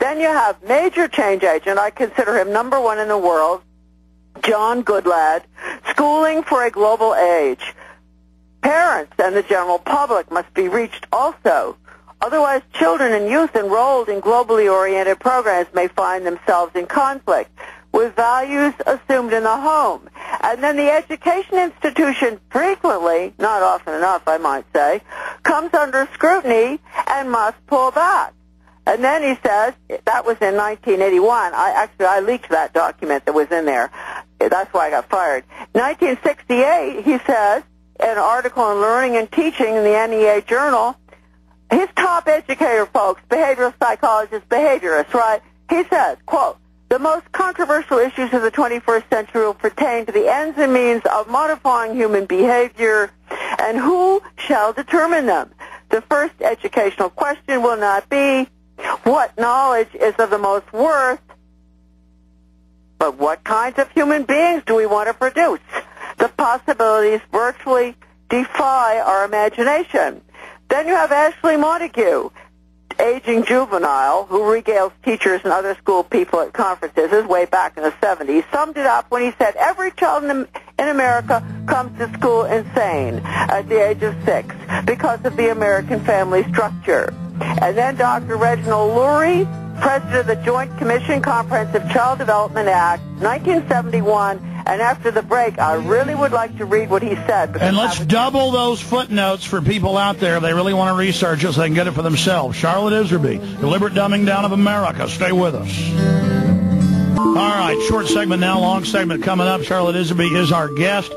Then you have major change agent, I consider him number one in the world, John Goodlad, Schooling for a Global Age. Parents and the general public must be reached also. Otherwise, children and youth enrolled in globally oriented programs may find themselves in conflict with values assumed in the home. And then the education institution frequently, not often enough I might say, comes under scrutiny and must pull back. And then he says, that was in 1981. I leaked that document that was in there. That's why I got fired. 1968, he says, in an article on learning and teaching in the NEA Journal, his top educator, folks, behavioral psychologist, behaviorist, right? He says, quote, the most controversial issues of the 21st century will pertain to the ends and means of modifying human behavior, and who shall determine them? The first educational question will not be what knowledge is of the most worth, but what kinds of human beings do we want to produce? The possibilities virtually defy our imagination. Then you have Ashley Montague, aging juvenile, who regales teachers and other school people at conferences. This is way back in the 70s. Summed it up when he said, every child in America comes to school insane at the age of 6 because of the American family structure. And then Dr. Reginald Lurie, president of the Joint Commission Comprehensive Child Development Act, 1971. And after the break, I really would like to read what he said. And let's double those footnotes for people out there. They really want to research it so they can get it for themselves. Charlotte Iserbyt, Deliberate Dumbing Down of America. Stay with us. All right, short segment now, long segment coming up. Charlotte Iserbyt is our guest.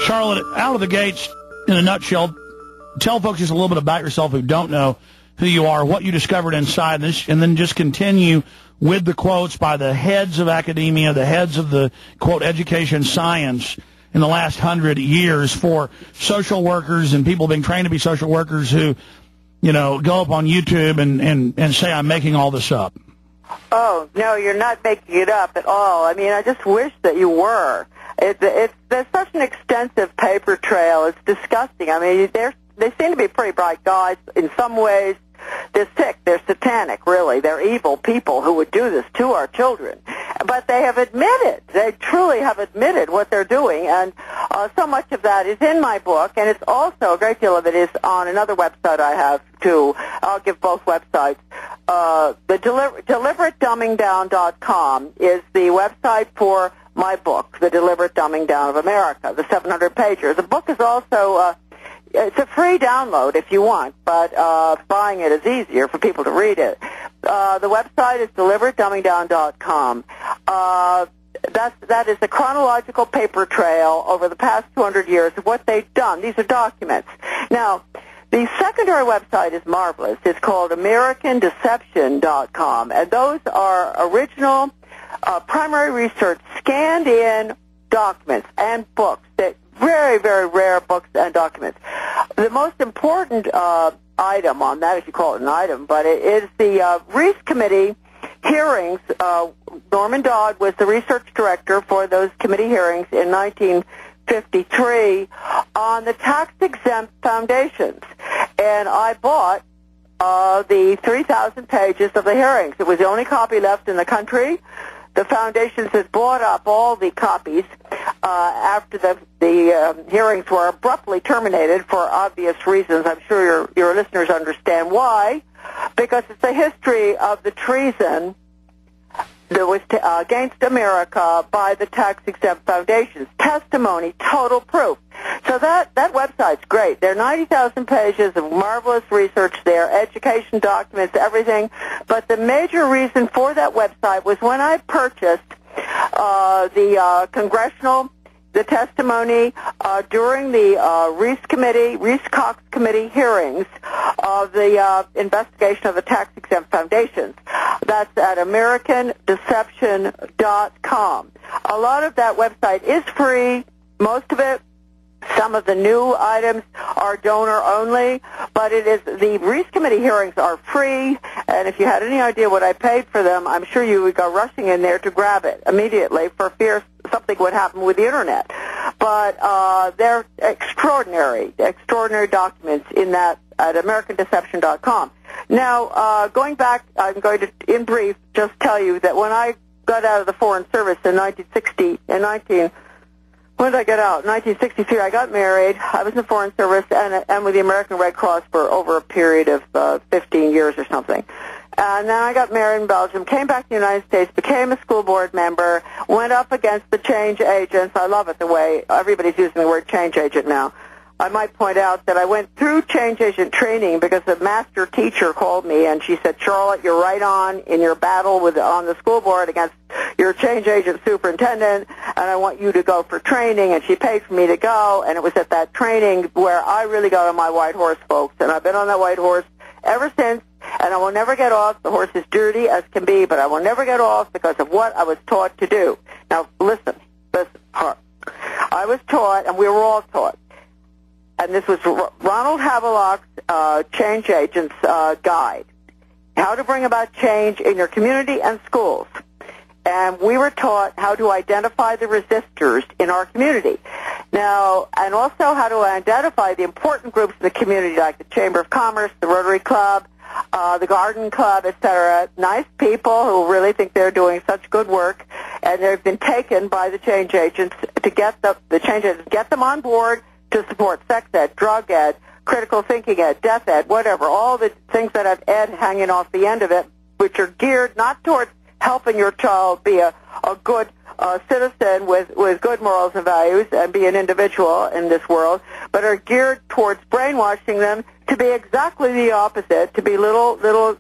Charlotte, out of the gates, in a nutshell, tell folks just a little bit about yourself who don't know who you are, what you discovered inside this, and then just continue with the quotes by the heads of academia, the heads of the, quote, education science in the last 100 years for social workers and people being trained to be social workers who, you know, go up on YouTube and say I'm making all this up. Oh, no, you're not making it up at all. I mean, I just wish that you were. There's such an extensive paper trail. It's disgusting. I mean, they seem to be pretty bright guys in some ways. They're sick. They're satanic, really. They're evil people who would do this to our children. But they have admitted, they truly have admitted what they're doing, and so much of that is in my book, and it's also, a great deal of it is on another website I have, too. I'll give both websites. The DeliberateDumbingDown.com is the website for my book, The Deliberate Dumbing Down of America, the 700 pager. The book is also... it's a free download if you want, but buying it is easier for people to read it. The website is DeliberateDumbingDown.com. That is a chronological paper trail over the past 200 years of what they've done. These are documents. Now, the secondary website is marvelous. It's called AmericanDeception.com, and those are original primary research scanned-in documents and books that very, very rare books and documents. The most important item on that, if you call it an item, but it is the Reese Committee hearings. Norman Dodd was the research director for those committee hearings in 1953 on the tax-exempt foundations. And I bought the 3,000 pages of the hearings. It was the only copy left in the country. The foundations had bought up all the copies after the hearings were abruptly terminated for obvious reasons. I'm sure your listeners understand why. Because it's the history of the treason that was against America by the tax-exempt foundations. Testimony, total proof. So that website's great. There are 90,000 pages of marvelous research there, education documents, everything. But the major reason for that website was when I purchased the testimony during the Reese Cox Committee hearings of the investigation of the tax-exempt foundations. That's at AmericanDeception.com. A lot of that website is free, most of it. Some of the new items are donor only, but the Reese Committee hearings are free, and if you had any idea what I paid for them, I'm sure you would go rushing in there to grab it immediately for fear something would happen with the Internet. But they're extraordinary documents in that at AmericanDeception.com. Now, going back, I'm going to, in brief, just tell you that when I got out of the Foreign Service in 1960, when did I get out? 1963, I got married. I was in the Foreign Service and with the American Red Cross for over a period of 15 years or something. And then I got married in Belgium, came back to the United States, became a school board member, went up against the change agents. I love it the way everybody's using the word change agent now. I might point out that I went through change agent training because the master teacher called me and she said, Charlotte, you're right on in your battle on the school board against your change agent superintendent, and I want you to go for training. And she paid for me to go, and it was at that training where I really got on my white horse, folks. And I've been on that white horse ever since, and I will never get off. The horse is dirty as can be, but I will never get off because of what I was taught to do. Now, listen. I was taught, and we were all taught, and this was Ronald Havelock's Change Agent's Guide, how to bring about change in your community and schools. And we were taught how to identify the resistors in our community. Now, and also how to identify the important groups in the community, like the Chamber of Commerce, the Rotary Club, the Garden Club, etc. Nice people who really think they're doing such good work, and they've been taken by the change agents to get the change agents, get them on board to support sex ed, drug ed, critical thinking ed, death ed, whatever, all the things that have ed hanging off the end of it, which are geared not towards helping your child be a good citizen with good morals and values and be an individual in this world, but are geared towards brainwashing them to be exactly the opposite, to be little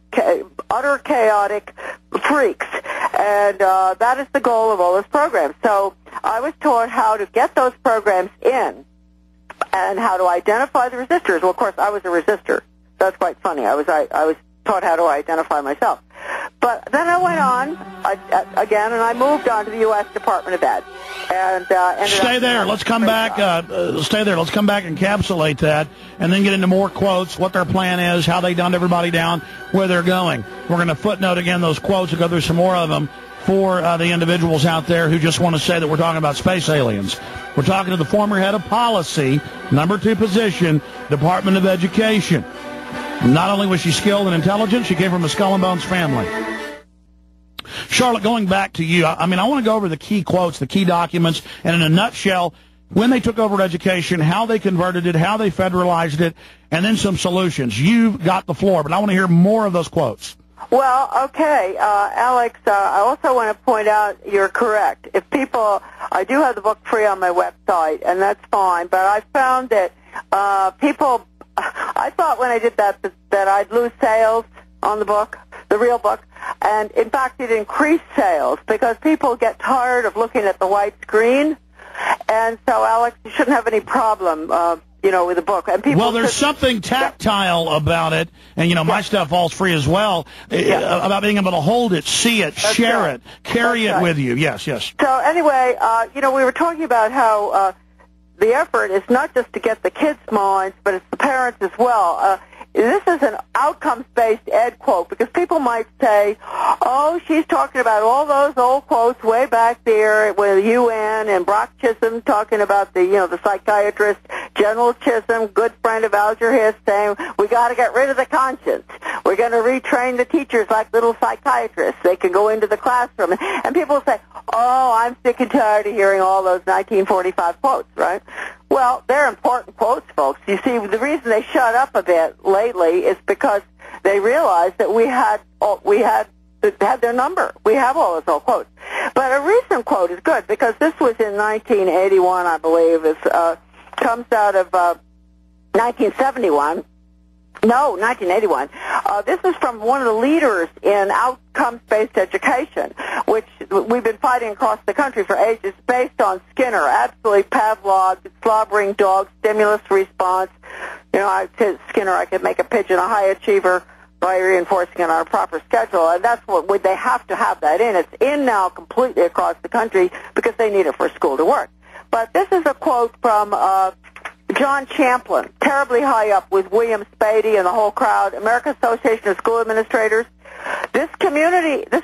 utter chaotic freaks. And that is the goal of all those programs. So I was taught how to get those programs in and how to identify the resistors. Well, of course, I was a resistor. That's quite funny. I was taught how to identify myself. But then I went on again, and I moved on to the U.S. Department of Ed. And stay there. Let's come back. Stay there. Let's come back and encapsulate that, and then get into more quotes, what their plan is, how they dumbed everybody down, where they're going. We're going to footnote again those quotes and go through some more of them for the individuals out there who just want to say that we're talking about space aliens. We're talking to the former head of policy, number 2 position, Department of Education. Not only was she skilled and intelligent, she came from a skull and bones family. Charlotte, going back to you, I want to go over the key quotes, the key documents, and in a nutshell, when they took over education, how they converted it, how they federalized it, and then some solutions. You've got the floor, but I want to hear more of those quotes. Well, okay, Alex, I also want to point out you're correct. If people, I do have the book free on my website, and that's fine, but I found that people, I thought when I did that I'd lose sales on the book, the real book, and in fact it increased sales because people get tired of looking at the white screen, and so, Alex, you shouldn't have any problem with the book. And people there's something tactile about it, and, my stuff all's free as well, about being able to hold it, see it, share it, carry it with you. Yes. So, anyway, we were talking about how the effort is not just to get the kids' minds, but it's the parents as well. This is an outcomes-based ed quote, because people might say, oh, she's talking about all those old quotes way back there with UN and Brock Chisholm talking about the psychiatrist, General Chisholm, good friend of Alger Hiss, saying, we got to get rid of the conscience. We're going to retrain the teachers like little psychiatrists. They can go into the classroom. And people say, oh, I'm sick and tired of hearing all those 1945 quotes, right? Well, they're important quotes, folks. You see, the reason they shut up a bit lately is because they realized that we had their number. We have all those old quotes. But a recent quote is good because this was in 1981, I believe. It comes out of 1971. No, 1981. This is from one of the leaders in outcomes-based education, which we've been fighting across the country for ages, based on Skinner, absolutely Pavlov, slobbering dog, stimulus response. I said Skinner, I could make a pigeon a high achiever by reinforcing it on a proper schedule, and that's what they have to have that in. It's in now completely across the country because they need it for school to work. But this is a quote from John Champlin, terribly high up with William Spady and the whole crowd, American Association of School Administrators. This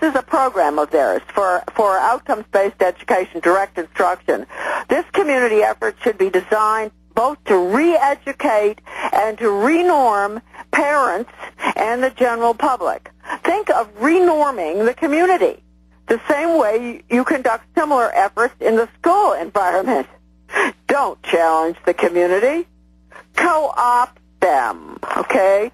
is a program of theirs for outcomes-based education, direct instruction. This community effort should be designed both to re-educate and to re-norm parents and the general public. Think of renorming the community, the same way you conduct similar efforts in the school environment. Don't challenge the community. Co-opt them, okay?